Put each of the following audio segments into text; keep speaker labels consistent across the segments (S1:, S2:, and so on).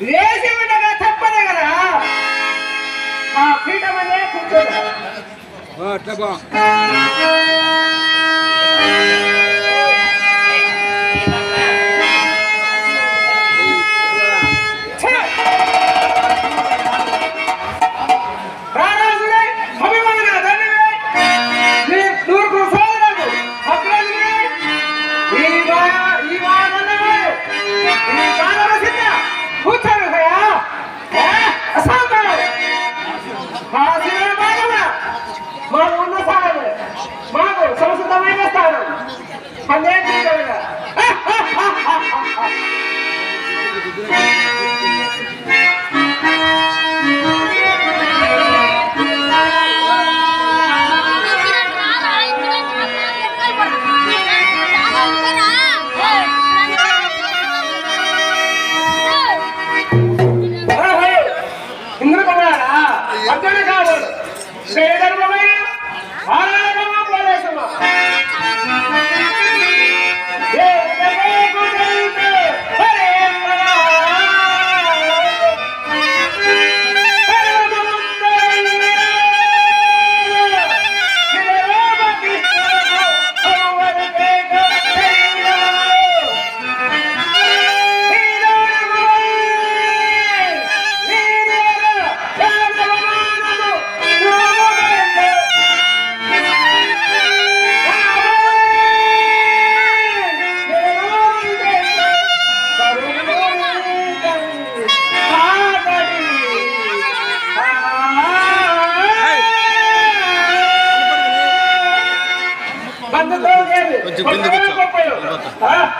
S1: లేచి ఉండగా తప్పదే కదా ఆ పీఠమనే కూర్చోదా అట్లా బా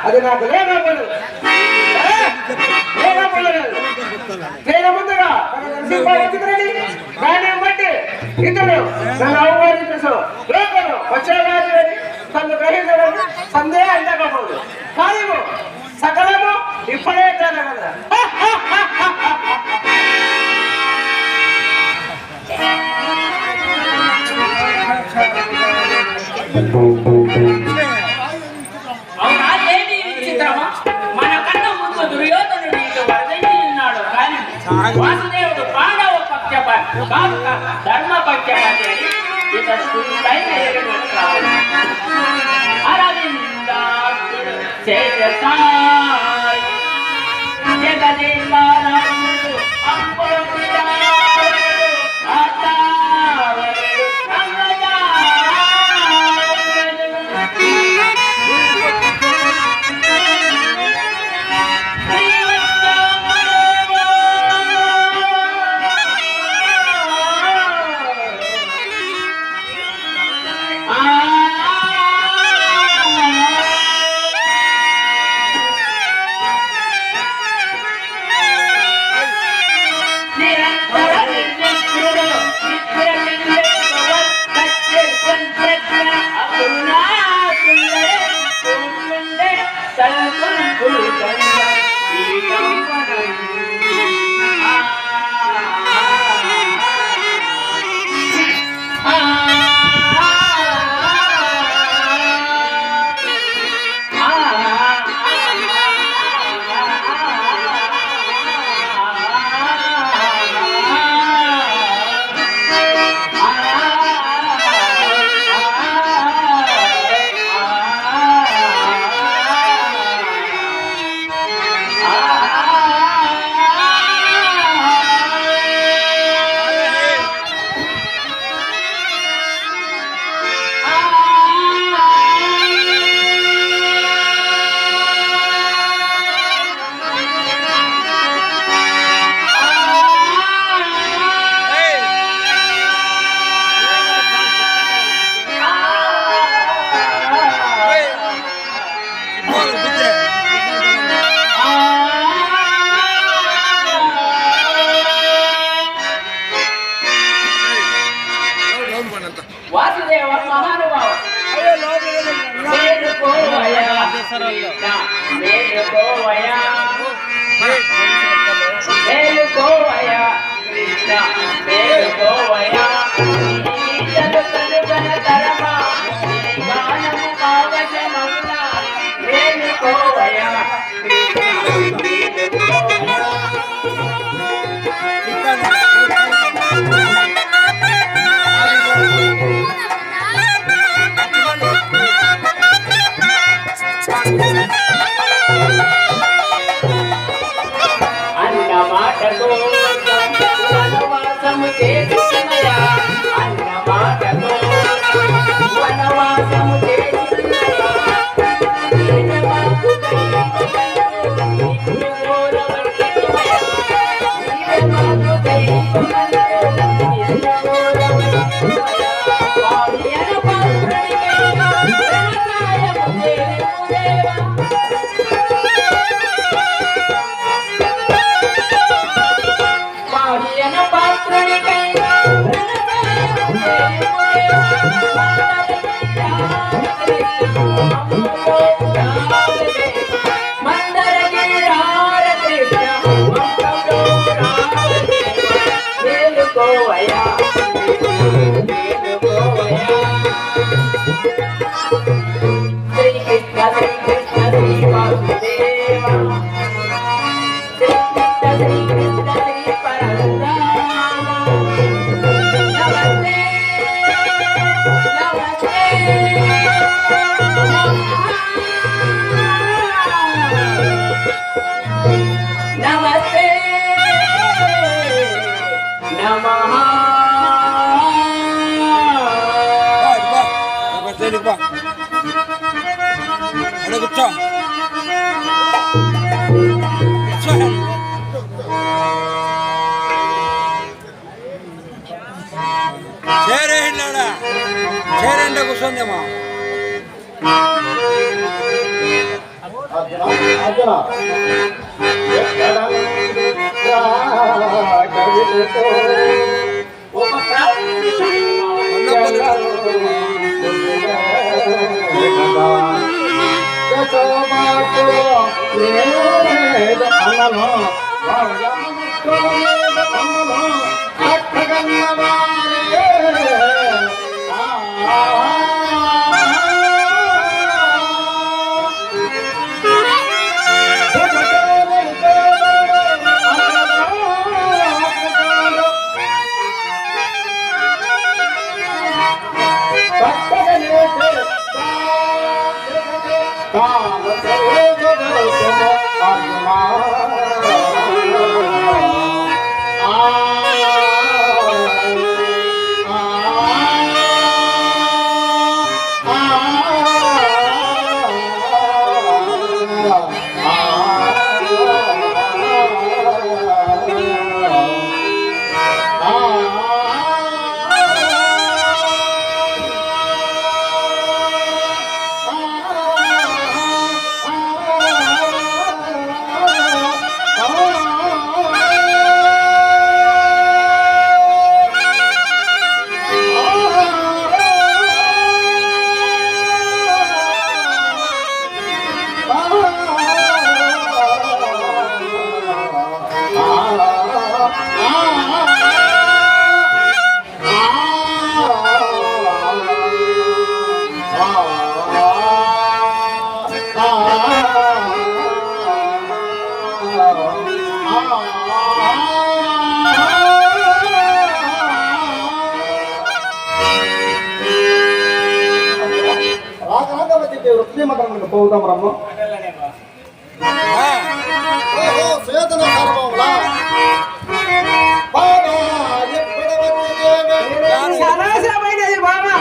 S1: అది నాకు నేను ముందుగా దాన్ని బట్టి ఇతడు నన్ను అవమానించు లోకను వచ్చేవారి తను గ్రహించడం సందేహం అందకపోదు కార్యము సకలము ఇప్పుడే జరగదా
S2: వాసుదేవుడు పాండవ పక్షపాతి ధర్మ పక్షపాతి అని ఇతడు అరవిందాక్షుడు జగదేవారాముడు
S1: Yeah.
S2: వాసుదేవ మహానుభావ మేలుకోవయ్యా కృష్ణ మేలుకోవయ్యా మేలుకోవయ్యా కృష్ణ మేలుకోవయ్యా ఈతలు కనుగొన తరమా గానము కావశమౌనా మేలుకోవయ్యా కృష్ణ మేలుకోవయ్యా అన్న మాటతో వనవాసము చేసినయా అన్న మాటతో వనవాసము చేసినయా మేలుకోవయ్యా శ్రీ కృష్ణ శ్రీ కృష్ణ శ్రీ వాసుదేవ శ్రీ కృష్ణ శ్రీ కృష్ణ శ్రీ పరంధామ నమస్తే నమస్తే నమస్తే నమః
S3: కూర్చో చేరేళ్ళాడా చేరేండ కూర్చోందేమా
S1: అర్జున
S2: ఒక ప్రాణి
S1: పోతాం రమ్మ శ్వేతన సర్వంలా బాబా ఎప్పుడు వచ్చేది బాబా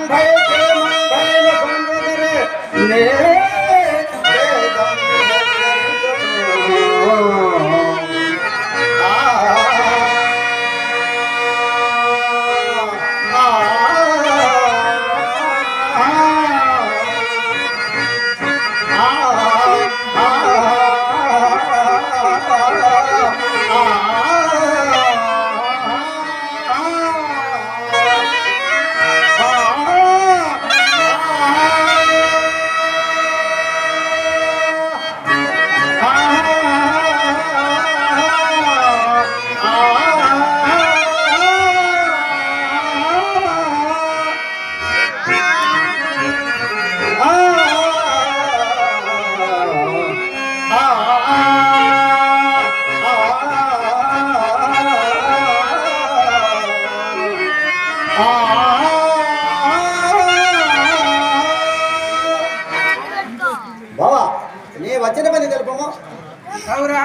S1: Hey, బావా నీ వచ్చిన పని తెలుపము.
S4: అవురా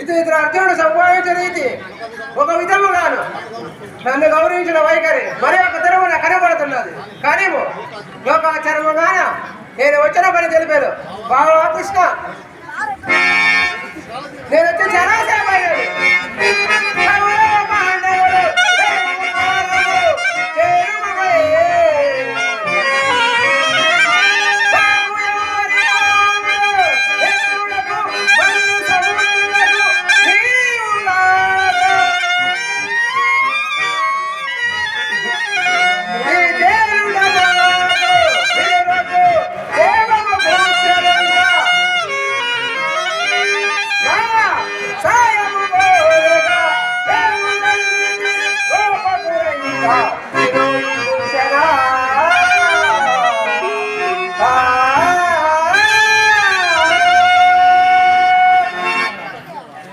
S4: ఇది ఇతర అర్జునుడు సంపాదించిన రీతి ఒక విధముగాను నన్ను గౌరవించిన వైఖరి మరి ఒక తెరవున కనబడుతున్నది. కానీ లోకాచారముగాన నేను వచ్చిన పని తెలిపాను. బాబా కృష్ణ నేను వచ్చి చాలా సేపు అయ్యాను.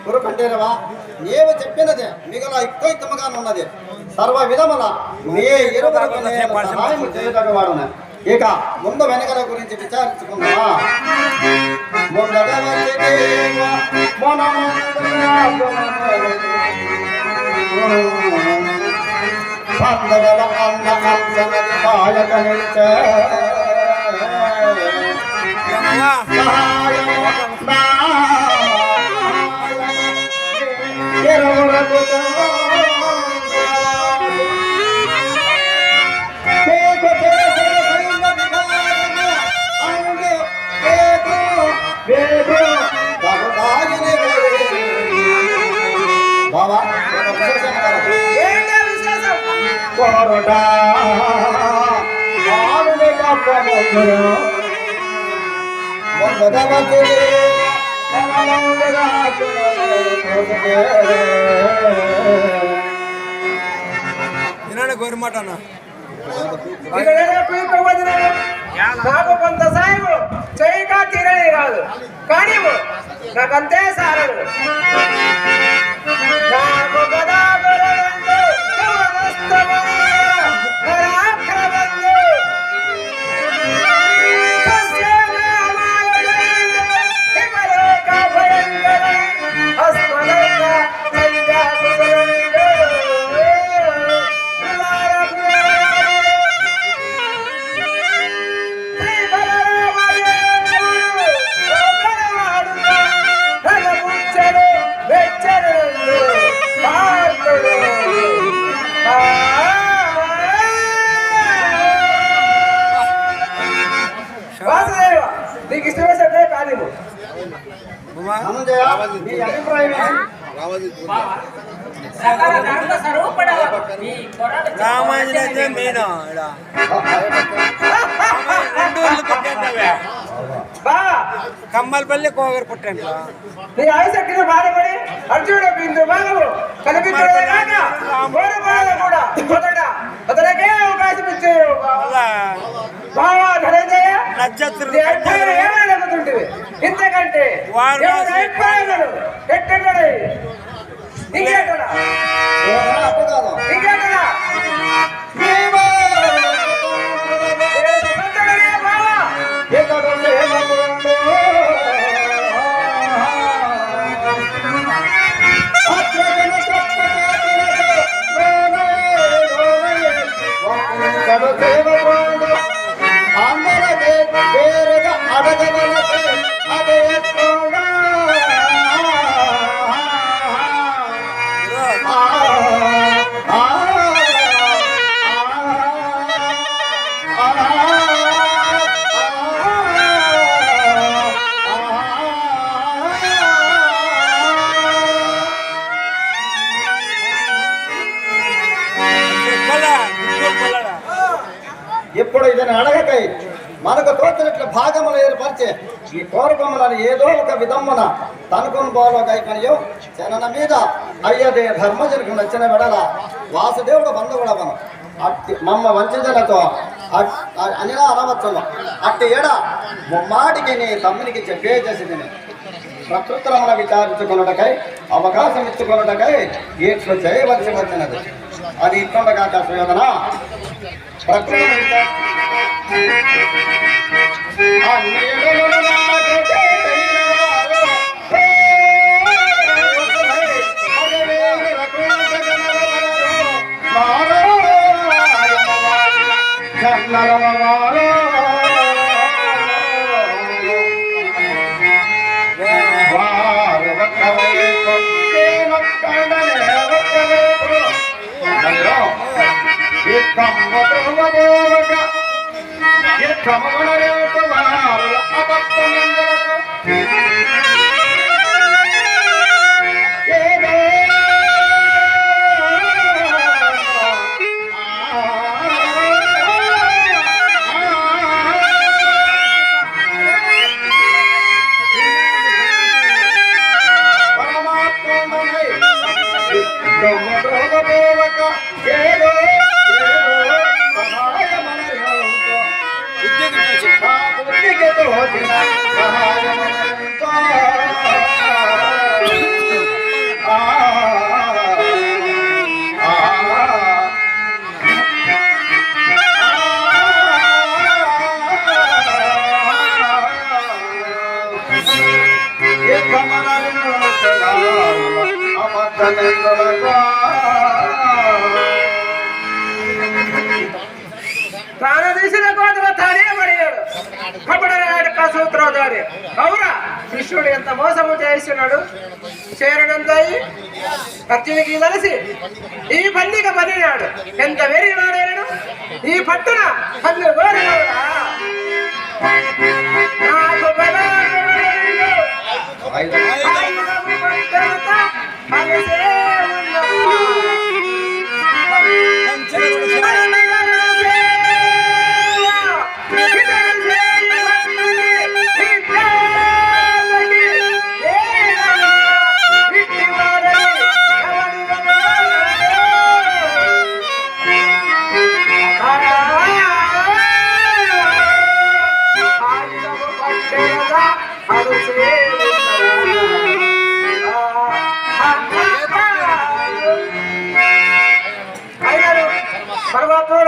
S1: గురుకంఠేరవా నీవు చెప్పినదే మిగల ఎక్కువగా ఉన్నది. సర్వ విధముల నీ ఇరువురకు నేను సహాయం చేయటవాడును. ఇక ముందు వెనకల గురించి విచారించుకుందామా. ముందట పందగల అన్న అంశనది బాయక నిలిచే బాబా కోరడా
S3: వినండి గోరిమాట అన్న.
S4: నాకు కొంత సాయం చేయక తీరనే కాదు. కానీ నాకంతే సారడు. నాకు కదా నీకు ఇష్టమేసే కానీ
S1: మీ అభిప్రాయం
S2: సకల ధర్మ స్వరూపుడ ఈ కొరడు
S3: రామాయణ అయితే మెయిన్ రెండు ఊళ్ళు పుట్టాను. కమ్మలపల్లి కోగరు పుట్టాను.
S4: నీ ఆయుశక్తిని బాధపడి అర్జునుడు బిందు బాధలు కనిపించడం కూడా అతనికే అవకాశం ఇచ్చే బావా ధనంజయ ఏమైనా ఇంతకంటే ఎట్టడు ఇంకేటడా ఇంకేటడా
S1: ఇప్పుడు ఇదని అడగకై మనకు తోచినట్లు భాగములు ఏర్పరిచే ఈ కోరకములను ఏదో ఒక విధమున తనుకొని పోలోకైకనియో జనన మీద అయ్యదే ధర్మజనకు నచ్చిన వెడల వాసుదేవుడు బంధువుడవను అట్టి మమ్మ వంచనతో అనిలా అనవచ్చును. అట్టి ఏడ ముమ్మాటికి నీ తమ్మునికి చెప్పే చేసి ప్రకృతులమున విచారించుకున్నటకై అవకాశం ఇచ్చుకున్నటకై ఇట్లు చేయవలసి వచ్చినది. అది ఇట్లుండగా సుయోధన ప్రకృతి
S4: తాను తీసిన కోతలో తానే పడియాడు సూత్రధారి అవురా కృష్ణుడు ఎంత మోసము చేస్తున్నాడు. చేరడంతో అర్జునికి కలిసి ఈ పండిక పడినాడు. ఎంత వెరిగాడేను ఈ పట్టున పన్ను గోరినవురా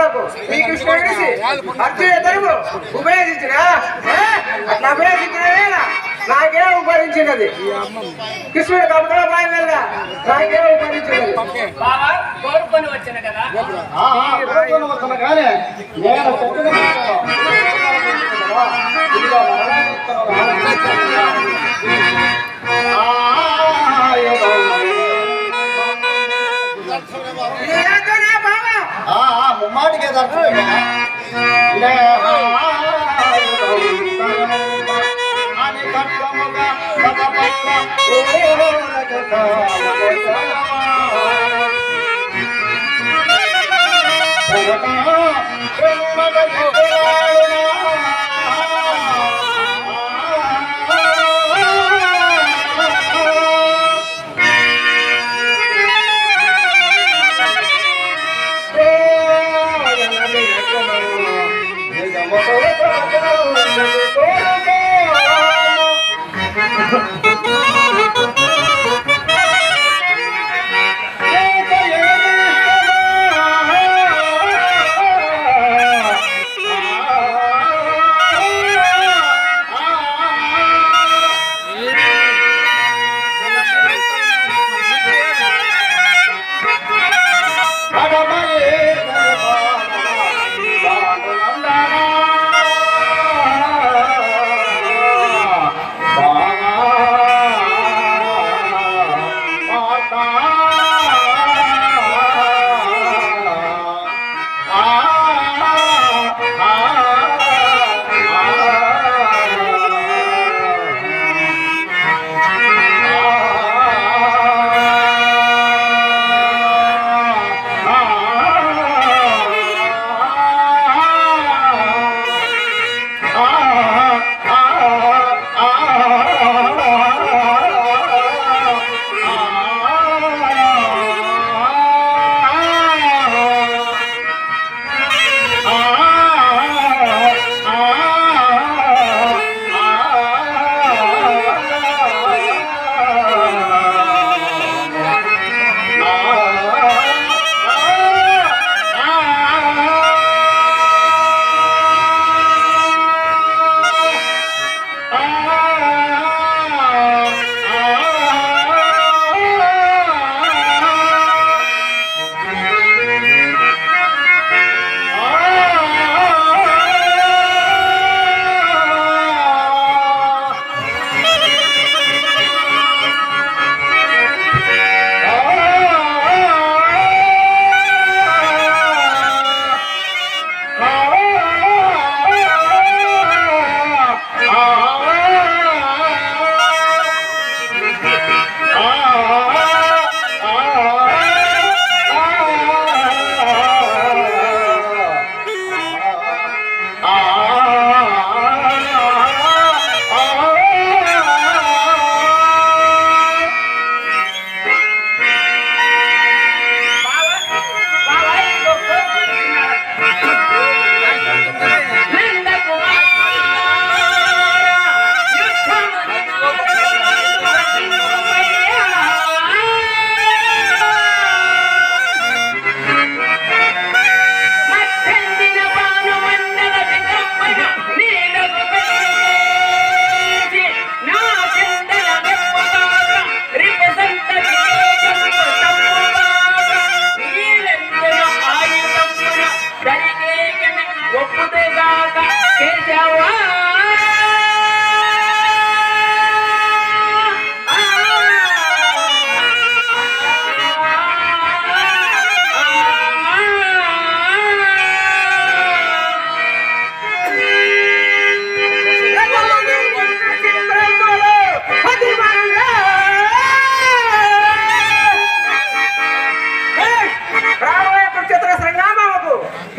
S4: నాకు శ్రీకృష్ణుడిసి అర్జున తరువు ఉపయోగించినా అట్లా ఉపయోగించిన వేళ నాకే ఉపయోగించినది. కృష్ణుడు కపటలో బాగా నాకే ఉపయోగించినది.
S2: కోరుకొని వచ్చిన కదా
S1: కానీ నేను ముమ్మాటికే దర్శనం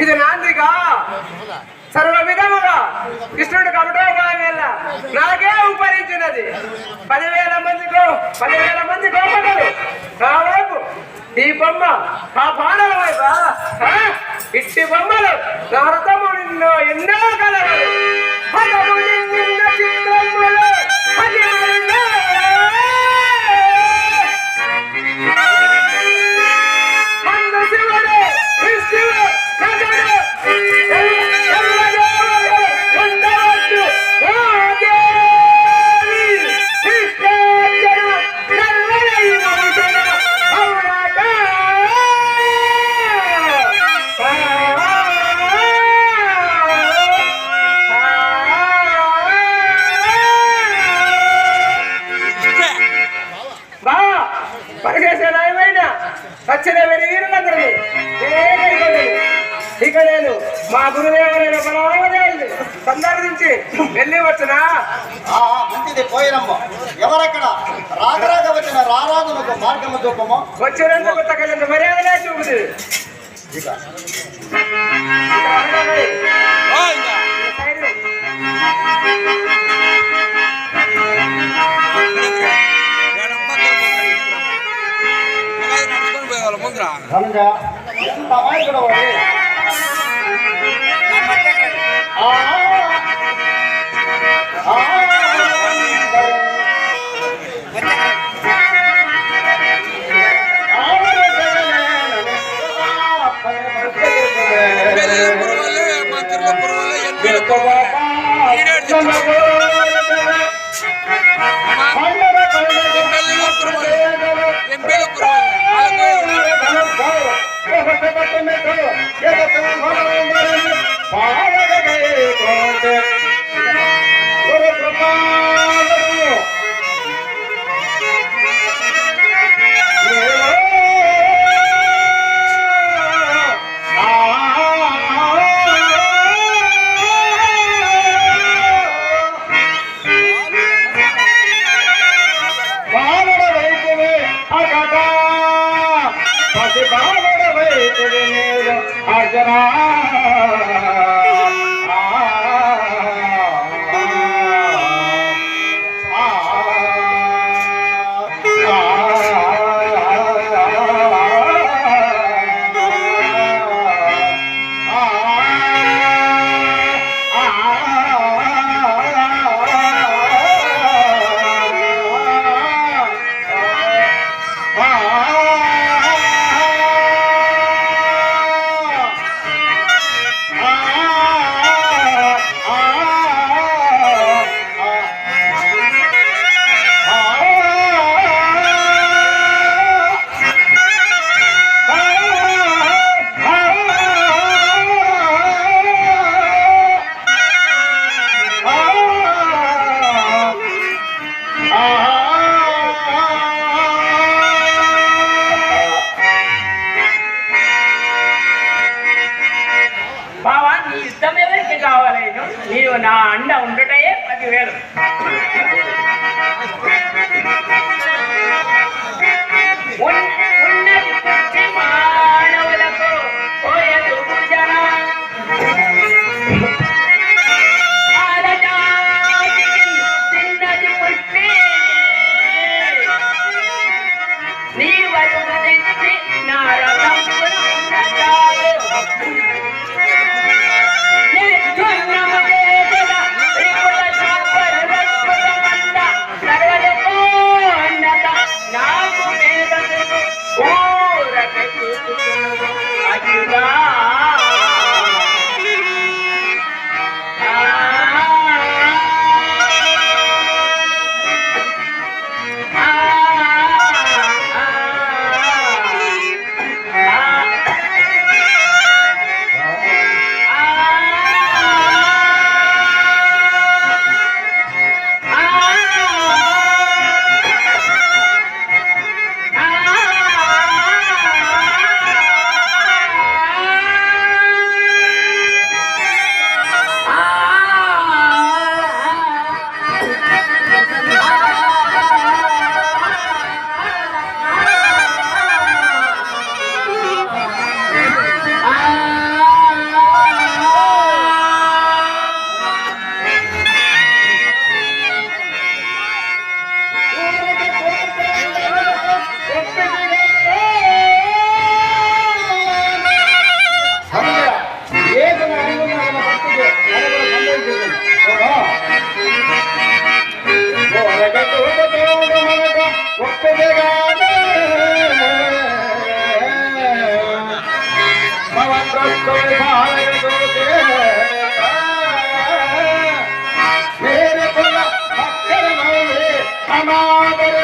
S4: ఇది నాందిగా సర్వ విధముగా కృష్ణుడు కమటోపాయన నాకే ఉపరించినది 10,000 మంది గోపకులు నా వైపు ఈ బొమ్మ ఆ బాణల వైపు ఇట్టి బొమ్మలు నా రథము నిన్నో ఎన్నో కలరు చిత్రములు వచ్చిన వీరులందరినీ ఇక నేను మా గురుదేవులైన బలరామదేవుని సందర్శించి వెళ్ళి వచ్చినా
S1: మంచిది పోయినమ్మ. ఎవరక్కడ రాగరాగ వచ్చిన రారాజునకు మార్గము చూపము.
S4: వచ్చినందుకు తగినంత మర్యాదనే చూపుతుంది.
S1: ఎంత అమాయకుడు
S2: నీవు నా అండ ఉండటయే 10,000. ఉన్నది పుట్టి మానవులకు పోయదు భుజన తిన్నది పుట్టి నీ వరకు తెచ్చి నా రథంపున
S1: मेरे कुल अक्षर नौले अनादर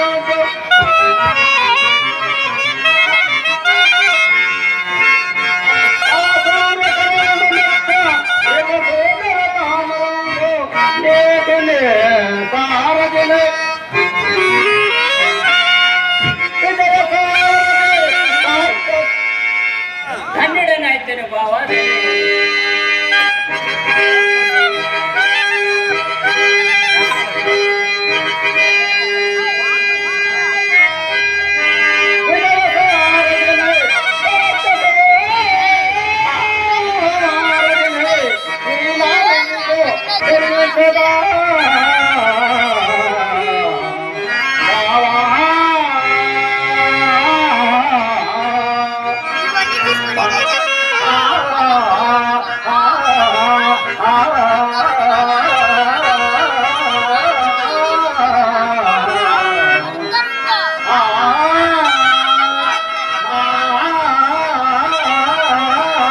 S2: ಕನ್ನಡನಾಯ್ತೇನೆ ಬಾವ